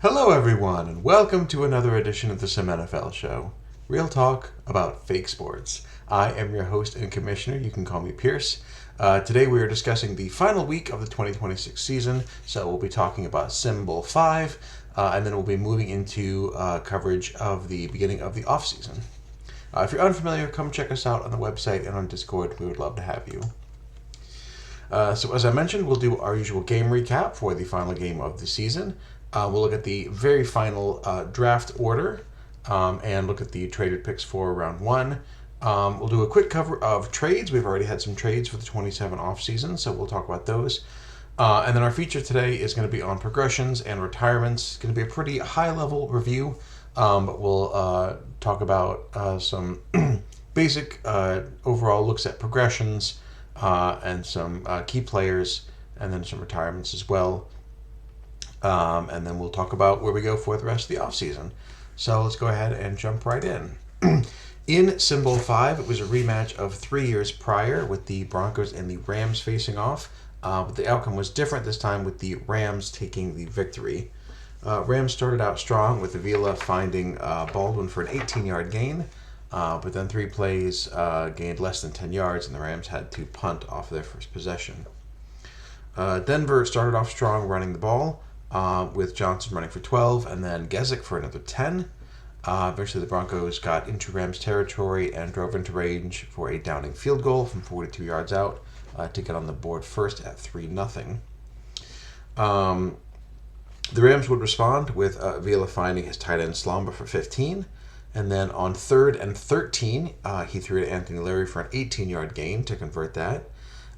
Hello, everyone, and welcome to another edition of the SimNFL show. Real talk about fake sports. I am your host and commissioner. You can call me Pierce. Today we are discussing the final week of the 2026 season, so we'll be talking about Sim Bowl 5, and then we'll be moving into coverage of the beginning of the off-season. If you're unfamiliar, come check us out on the website and on Discord. We would love to have you. So as I mentioned, we'll do our usual game recap for the final game of the season. We'll look at the very final draft order and look at the traded picks for round one. We'll do a quick cover of trades. We've already had some trades for the 27 offseason, so we'll talk about those. And then our feature today is going to be on progressions and retirements. It's going to be a pretty high-level review, but we'll talk about some basic overall looks at progressions and some key players, and then some retirements as well. And then we'll talk about where we go for the rest of the offseason. So let's go ahead and jump right in. In Sim Bowl 5, it was a rematch of 3 years prior with the Broncos and the Rams facing off. But the outcome was different this time with the Rams taking the victory. Rams started out strong with Avila finding Baldwin for an 18-yard gain. But then 3 plays gained less than 10 yards, and the Rams had to punt off their first possession. Denver started off strong running the ball, with Johnson running for 12, and then Gesicki for another 10. Eventually the Broncos got into Rams territory and drove into range for a downing field goal from 42 yards out to get on the board first at 3-0. The Rams would respond with Avila finding his tight end Slamba for 15. And then on 3rd and 13, he threw to Anthony Larry for an 18-yard gain to convert that.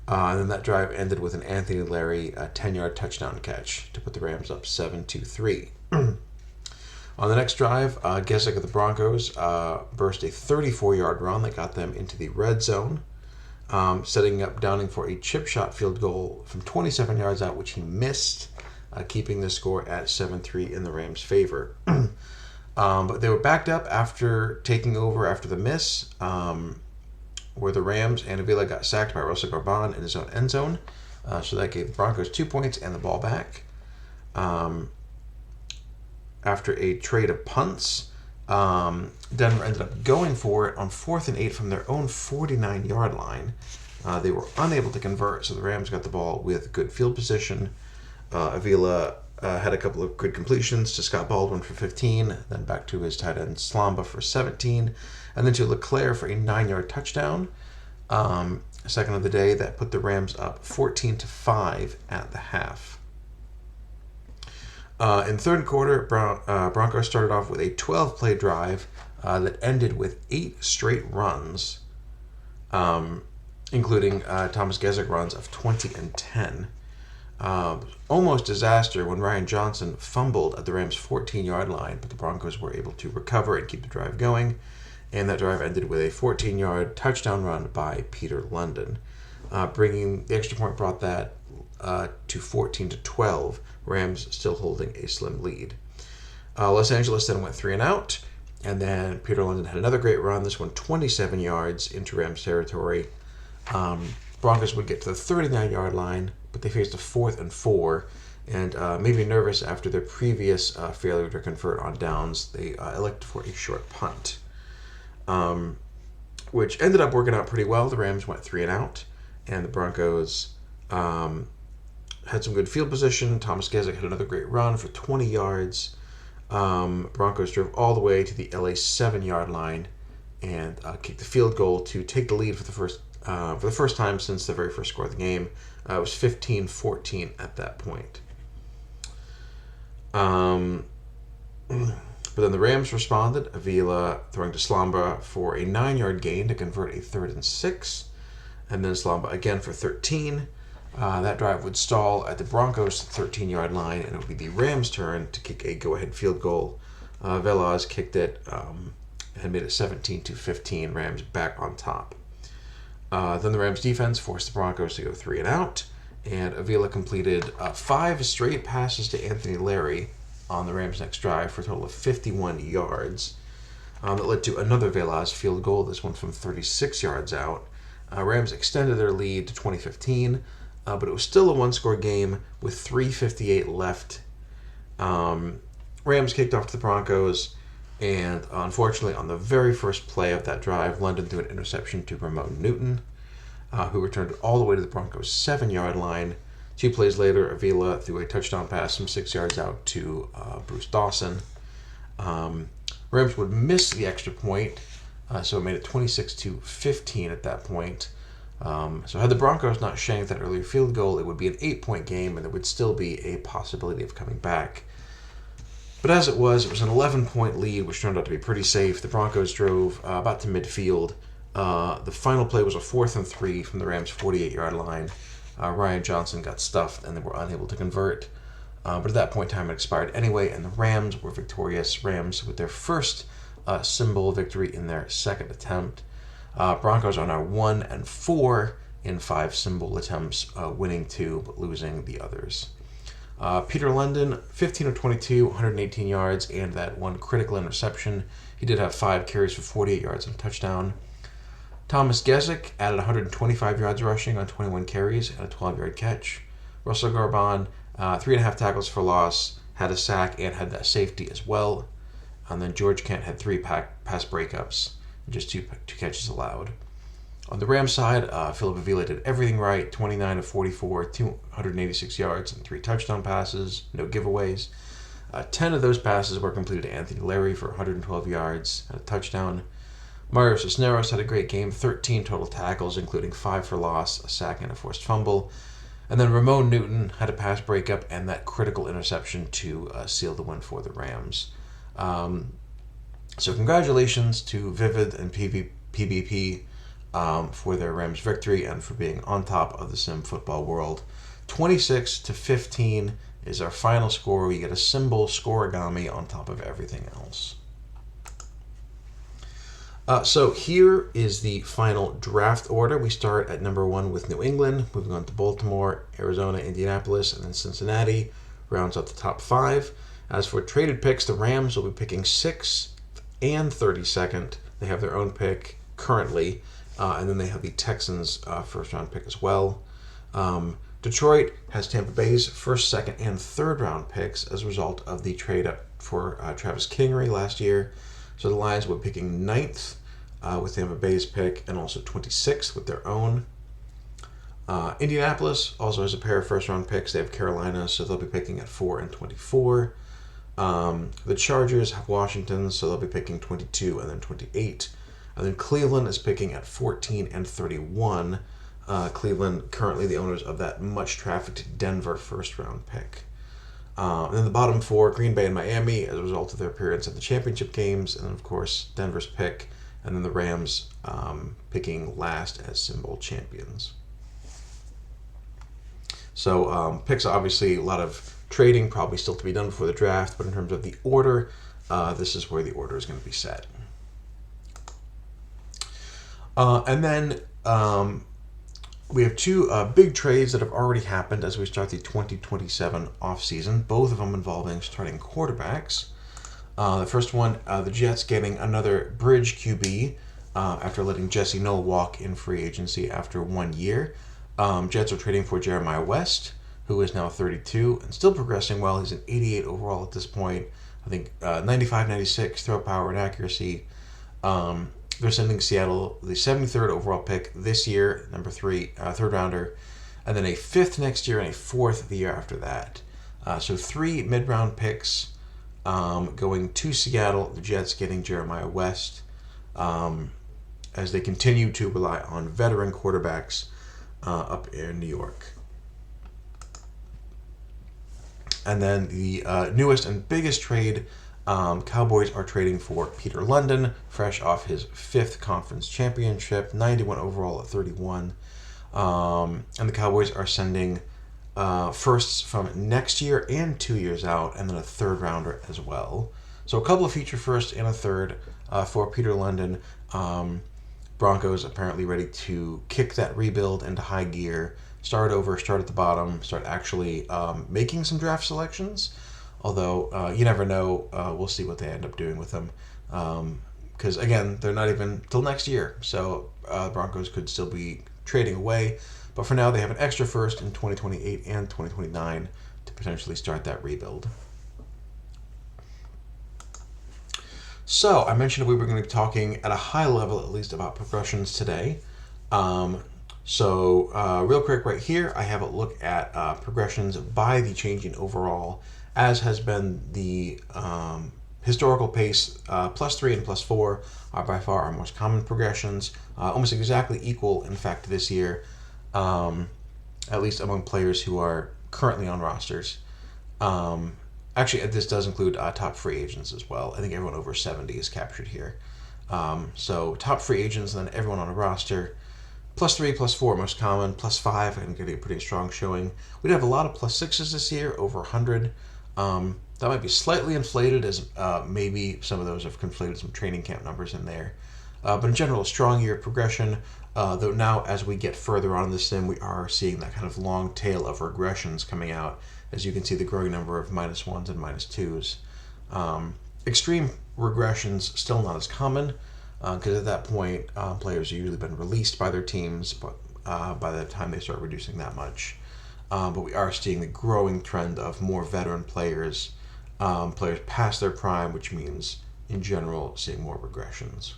And then that drive ended with an Anthony Larry 10-yard touchdown catch to put the Rams up 7-3. On the next drive, Gesicki of the Broncos burst a 34-yard run that got them into the red zone, setting up Downing for a chip shot field goal from 27 yards out, which he missed, keeping the score at 7-3 in the Rams' favor. But they were backed up after taking over after the miss, where the Rams and Avila got sacked by Russell Garban in his own end zone. So that gave the Broncos 2 points and the ball back. After a trade of punts, Denver ended up going for it on 4th and 8 from their own 49-yard line. They were unable to convert, so the Rams got the ball with good field position. Avila had a couple of good completions to Scott Baldwin for 15, then back to his tight end Slamba for 17, and then to Leclerc for a 9-yard touchdown. Second of the day, that put the Rams up 14-5 at the half. In third quarter, Broncos started off with a 12-play drive that ended with 8 straight runs, including Thomas Gesicki runs of 20 and 10. Almost disaster when Ryan Johnson fumbled at the Rams' 14-yard line, but the Broncos were able to recover and keep the drive going, and that drive ended with a 14-yard touchdown run by Peter London. Bringing the extra point brought that to 14-12, Rams still holding a slim lead. Los Angeles then went 3 and out, and then Peter London had another great run, this one 27 yards into Rams territory. Broncos would get to the 39-yard line, but they faced a 4th and 4, and maybe nervous after their previous failure to convert on downs, they elected for a short punt, which ended up working out pretty well. The Rams went 3 and out, and the Broncos had some good field position. Thomas Gesicki had another great run for 20 yards. Broncos drove all the way to the LA 7-yard line and kicked the field goal to take the lead for the first time since the very first score of the game. It was 15-14 at that point. But then the Rams responded, Avila throwing to Slamba for a 9-yard gain to convert a 3rd and 6, and then Slamba again for 13. That drive would stall at the Broncos' 13-yard line, and it would be the Rams' turn to kick a go-ahead field goal. Velaz kicked it and made it 17-15, Rams back on top. Then the Rams defense forced the Broncos to go 3 and out, and Avila completed 5 straight passes to Anthony Larry on the Rams' next drive for a total of 51 yards. That led to another Velaz field goal, this one from 36 yards out. Rams extended their lead to 20-15, but it was still a one-score game with 3:58 left Rams kicked off to the Broncos, and unfortunately, on the very first play of that drive, London threw an interception to Ramon Newton, who returned it all the way to the Broncos' 7-yard line. 2 plays later, Avila threw a touchdown pass from 6 yards out to Bruce Dawson. Rams would miss the extra point, so it made it 26-15 at that point. So had the Broncos not shanked that earlier field goal, it would be an 8-point game, and there would still be a possibility of coming back. But as it was an 11-point lead, which turned out to be pretty safe. The Broncos drove about to midfield. The final play was a 4th and 3 from the Rams' 48-yard line. Ryan Johnson got stuffed, and they were unable to convert. But at that point, time had expired anyway, and the Rams were victorious. Rams with their first symbol victory in their second attempt. Broncos are now 1-4 in 5 symbol attempts, winning 2 but losing the others. Peter London, 15 of 22, 118 yards, and that one critical interception. He did have 5 carries for 48 yards and a touchdown. Thomas Gesick added 125 yards rushing on 21 carries and a 12-yard catch. Russell Garbon, 3.5 tackles for loss, had a sack and had that safety as well. And then George Kent had 3 pass breakups and just 2 catches allowed. On the Rams side, Philip Avila did everything right, 29 of 44, 286 yards and 3 touchdown passes, no giveaways. 10 of those passes were completed to Anthony Larry for 112 yards and a touchdown. Mario Cisneros had a great game, 13 total tackles, including 5 for loss, a sack, and a forced fumble. And then Ramon Newton had a pass breakup and that critical interception to seal the win for the Rams. So congratulations to Vivid and PBP for their Rams victory and for being on top of the sim football world. 26-15 is our final score. We get a symbol scoregami on top of everything else. So here is the final draft order. We start at number 1 with New England, moving on to Baltimore, Arizona, Indianapolis, and then Cincinnati rounds out the top 5. As for traded picks, the Rams will be picking 6th and 32nd. They have their own pick currently, and then they have the Texans' first-round pick as well. Detroit has Tampa Bay's first, second, and third-round picks as a result of the trade-up for Travis Kingery last year. So the Lions will be picking 9th with Tampa Bay's pick and also 26th with their own. Indianapolis also has a pair of first-round picks. They have Carolina, so they'll be picking at 4 and 24. The Chargers have Washington, so they'll be picking 22 and then 28. And then Cleveland is picking at 14 and 31. Cleveland currently the owners of that much-trafficked Denver first-round pick. And then the bottom 4, Green Bay and Miami, as a result of their appearance at the championship games, and then, of course, Denver's pick, and then the Rams picking last as symbol champions. So picks, obviously, a lot of trading probably still to be done before the draft, but in terms of the order, this is where the order is going to be set. And then we have 2 big trades that have already happened as we start the 2027 offseason, both of them involving starting quarterbacks. The first one, the Jets getting another bridge QB after letting Jesse Knoll walk in free agency after 1 year. Jets are trading for Jeremiah West, who is now 32 and still progressing well. He's an 88 overall at this point. I think 95, 96 throw power and accuracy. They're sending Seattle the 73rd overall pick this year, number 3, third rounder, and then a 5th next year and a 4th the year after that. So 3 mid-round picks going to Seattle, the Jets getting Jeremiah West, as they continue to rely on veteran quarterbacks up in New York. And then the newest and biggest trade, Cowboys are trading for Peter London, fresh off his 5th conference championship, 91 overall at 31. And the Cowboys are sending firsts from next year and 2 years out, and then a 3rd rounder as well. So a couple of feature firsts and a 3rd for Peter London. Broncos apparently ready to kick that rebuild into high gear, start over, start at the bottom, start actually making some draft selections. Although you never know, we'll see what they end up doing with them. Because, again, they're not even till next year. So Broncos could still be trading away. But for now, they have an extra first in 2028 and 2029 to potentially start that rebuild. So, I mentioned we were going to be talking at a high level, at least, about progressions today. Um, Real quick, right here, I have a look at progressions by the changing overall, as has been the historical pace. +3 and +4 are by far our most common progressions, almost exactly equal, in fact, this year, at least among players who are currently on rosters. Um, Actually, this does include top free agents as well. I think everyone over 70 is captured here. So top free agents and then everyone on a roster. +3, +4 most common. +5, I'm getting a pretty strong showing. We did have a lot of +6s this year, over 100. That might be slightly inflated, as maybe some of those have conflated some training camp numbers in there. But in general, a strong year of progression. Though now, as we get further on in the sim, we are seeing that kind of long tail of regressions coming out. As you can see, the growing number of -1s and -2s. Extreme regressions still not as common, because at that point, players have usually been released by their teams, but by the time they start reducing that much. But we are seeing the growing trend of more veteran players, players past their prime, which means, in general, seeing more regressions.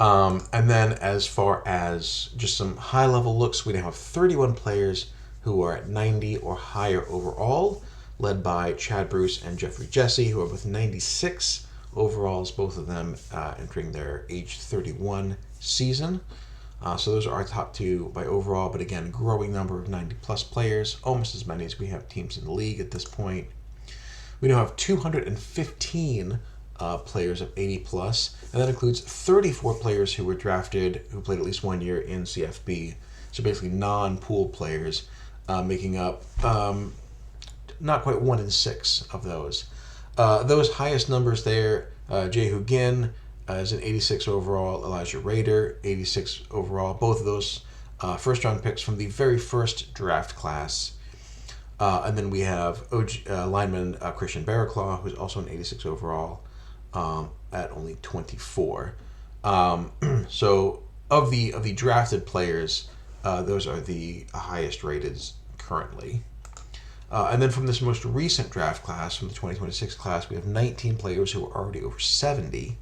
And then, as far as just some high level looks, we now have 31 players who are at 90 or higher overall, led by Chad Bruce and Jeffrey Jesse, who are with 96 overalls, both of them entering their age 31 season. So those are our top two by overall, but again, growing number of 90 plus players, almost as many as we have teams in the league at this point. We now have 215 players of 80 plus, and that includes 34 players who were drafted who played at least 1 year in CFB. So basically non-pool players, making up not quite 1 in 6 of those. Those highest numbers there, Jehu Ginn is an 86 overall, Elijah Rader, 86 overall. Both of those first round picks from the very first draft class. And then we have lineman Christian Barraclaw, who's also an 86 overall, at only 24. So of the drafted players, those are the highest rated currently. And then from this most recent draft class, from the 2026 class, we have 19 players who are already over 70,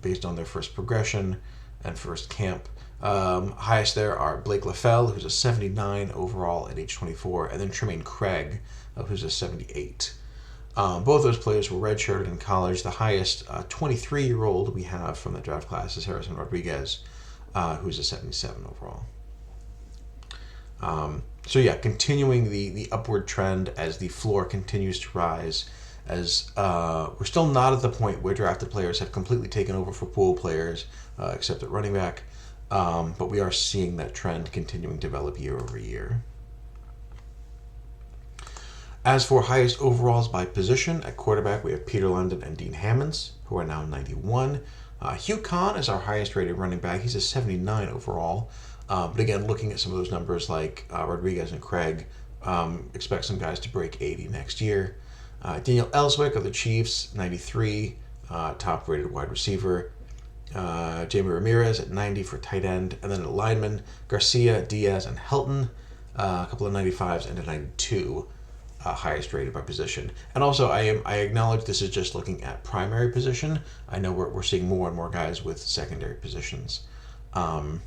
based on their first progression and first camp. Highest there are Blake LaFell, who's a 79 overall at age 24, and then Tremaine Craig, who's a 78. Both those players were redshirted in college. The highest 23-year-old we have from the draft class is Harrison Rodriguez, who's a 77 overall. So yeah, continuing the upward trend as the floor continues to rise, as we're still not at the point where drafted players have completely taken over for pool players, except at running back, but we are seeing that trend continuing to develop year over year. As for highest overalls by position, at quarterback we have Peter London and Dean Hammonds, who are now 91. Hugh Kahn is our highest rated running back. He's a 79 overall. But again, looking at some of those numbers like Rodriguez and Craig, expect some guys to break 80 next year. Daniel Ellswick of the Chiefs, 93, top rated wide receiver. Jamie Ramirez at 90 for tight end. And then at lineman, Garcia, Diaz, and Helton, a couple of 95s and a 92. Highest rated by position. And also, I acknowledge this is just looking at primary position. I know we're seeing more and more guys with secondary positions, but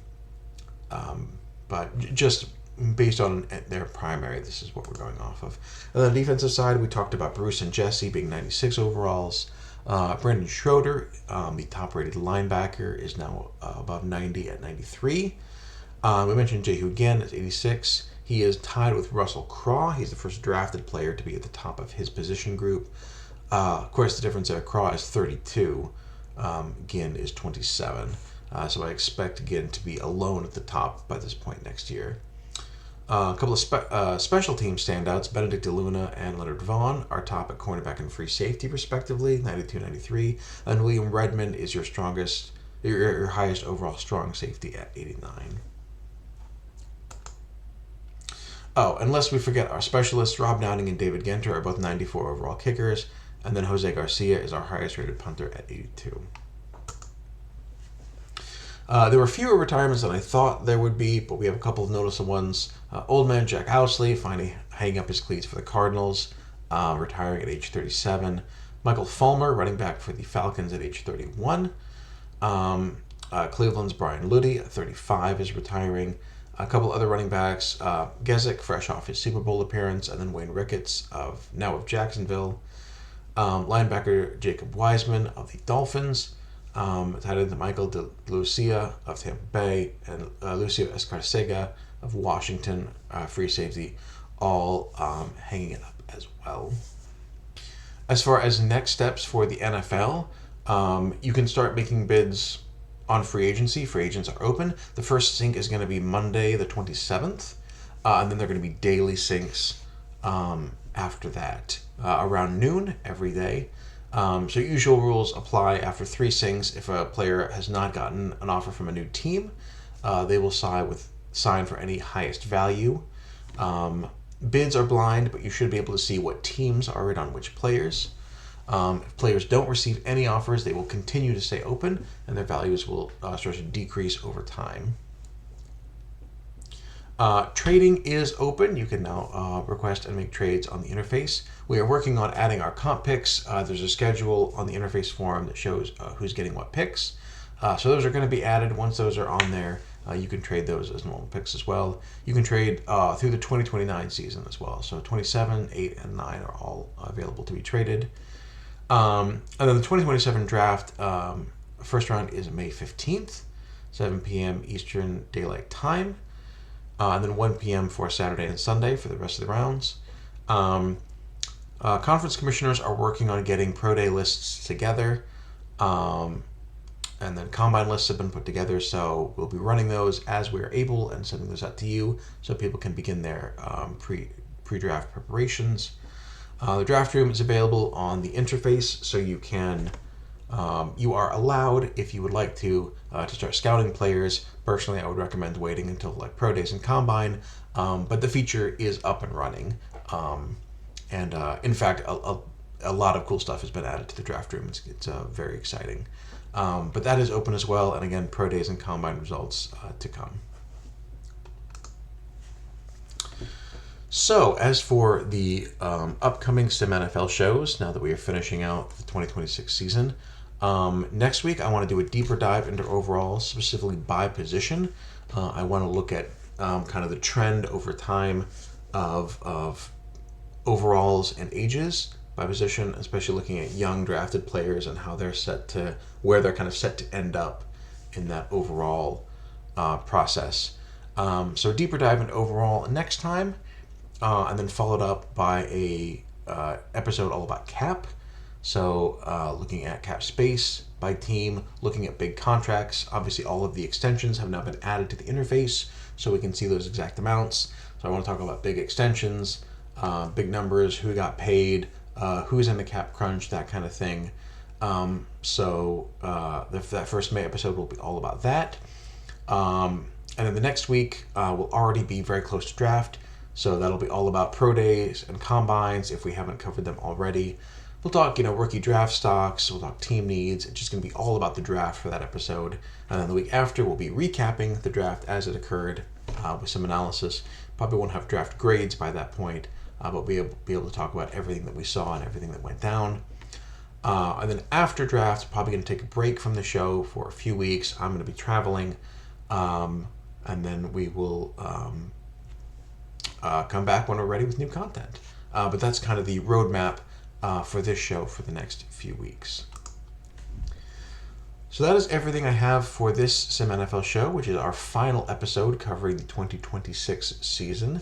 just based on their primary, this is what we're going off of. And on the defensive side, we talked about Bruce and Jesse being 96 overalls. Brandon Schroeder, the top-rated linebacker, is now above 90 at 93. We mentioned Jehu Ginn at 86. He is tied with Russell Craw. He's the first drafted player to be at the top of his position group. Of course, the difference there, Craw is 32. Ginn is 27. So I expect Ginn to be alone at the top by this point next year. A couple of special team standouts, Benedict DeLuna and Leonard Vaughn, are top at cornerback and free safety, respectively, 92-93. And William Redmond is your highest overall strong safety at 89. Oh, and lest we forget, our specialists, Rob Downing and David Genter, are both 94 overall kickers, and then Jose Garcia is our highest rated punter at 82. There were fewer retirements than I thought there would be, but we have a couple of noticeable ones. Old man Jack Housley finally hanging up his cleats for the Cardinals. retiring at age 37. Michael Fulmer, running back for the Falcons at age 31. Cleveland's Brian Lutie at 35 is retiring. A couple other running backs, Gesick, fresh off his Super Bowl appearance, and then Wayne Ricketts, of Jacksonville. Linebacker Jacob Wiseman of the Dolphins. Tight end Michael De Lucia of Tampa Bay, and Lucio Escarcega of Washington, free safety, all hanging it up as well. As far as next steps for the NFL, you can start making bids on free agency. Free agents are open. The first sync is going to be Monday the 27th, and then they're going to be daily syncs after that, around noon every day. So usual rules apply after 3 syncs. If a player has not gotten an offer from a new team, they will sign for any highest value. Bids are blind, but you should be able to see what teams are in on which players. If players don't receive any offers, they will continue to stay open, and their values will start to decrease over time. Trading is open. You can now request and make trades on the interface. We are working on adding our comp picks. There's a schedule on the interface forum that shows who's getting what picks. So those are going to be added. Once those are on there, you can trade those as normal picks as well. You can trade through the 2029 season as well. So 27, 8, and 9 are all available to be traded. And then the 2027 draft, first round is May 15th, 7 p.m. Eastern Daylight Time. And then 1 p.m. for Saturday and Sunday for the rest of the rounds. Conference commissioners are working on getting pro day lists together. And then combine lists have been put together, so we'll be running those as we're able and sending those out to you so people can begin their pre-draft preparations. The draft room is available on the interface, so you are allowed, if you would like to start scouting players. Personally, I would recommend waiting until like pro days and combine, but the feature is up and running. In fact, a lot of cool stuff has been added to the draft room. It's very exciting. But that is open as well, and again, pro days and combine results to come. So, as for the upcoming SimNFL shows, now that we are finishing out the 2026 season, next week I want to do a deeper dive into overalls, specifically by position. I want to look at kind of the trend over time of overalls and ages by position, especially looking at young drafted players and how they're where they're kind of set to end up in that overall process. So deeper dive into overall next time, and then followed up by a episode all about cap. So looking at cap space by team, looking at big contracts. Obviously, all of the extensions have now been added to the interface, so we can see those exact amounts. So I want to talk about big extensions, big numbers, who got paid, who's in the cap crunch, that kind of thing. So that first May episode will be all about that. And then the next week will already be very close to draft. So that'll be all about pro days and combines if we haven't covered them already. We'll talk, rookie draft stocks. We'll talk team needs. It's just going to be all about the draft for that episode. And then the week after, we'll be recapping the draft as it occurred with some analysis. Probably won't have draft grades by that point, but we'll be able to talk about everything that we saw and everything that went down. And then after draft, probably going to take a break from the show for a few weeks. I'm going to be traveling, and then we will come back when we're ready with new content. But that's kind of the roadmap for this show for the next few weeks. So that is everything I have for this SimNFL show, which is our final episode covering the 2026 season.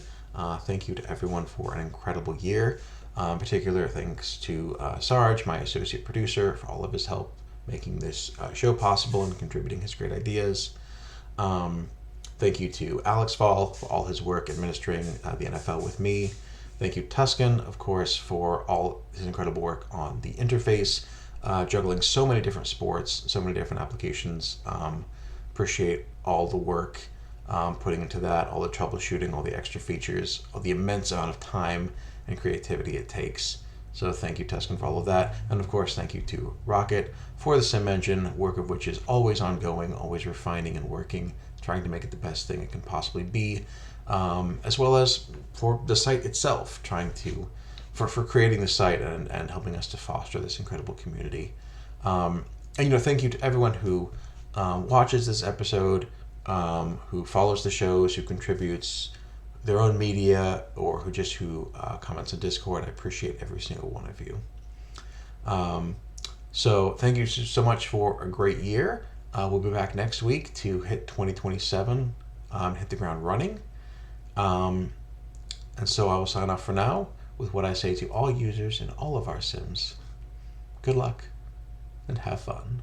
Thank you to everyone for an incredible year. In particular, thanks to Sarge, my associate producer, for all of his help making this show possible and contributing his great ideas. Thank you to Alex Fall for all his work administering the NFL with me. Thank you, Tuscan, of course, for all his incredible work on the interface, juggling so many different sports, so many different applications. Appreciate all the work putting into that, all the troubleshooting, all the extra features, all the immense amount of time and creativity it takes. So thank you, Tuscan, for all of that. And of course, thank you to Rocket for the Sim Engine, work of which is always ongoing, always refining and working, trying to make it the best thing it can possibly be, as well as for the site itself, trying to for creating the site and helping us to foster this incredible community. And thank you to everyone who watches this episode, who follows the shows, who contributes their own media, or who comments on Discord. I appreciate every single one of you. So thank you so much for a great year. We'll be back next week to hit 2027, hit the ground running. And so I will sign off for now with what I say to all users in all of our sims. Good luck and have fun.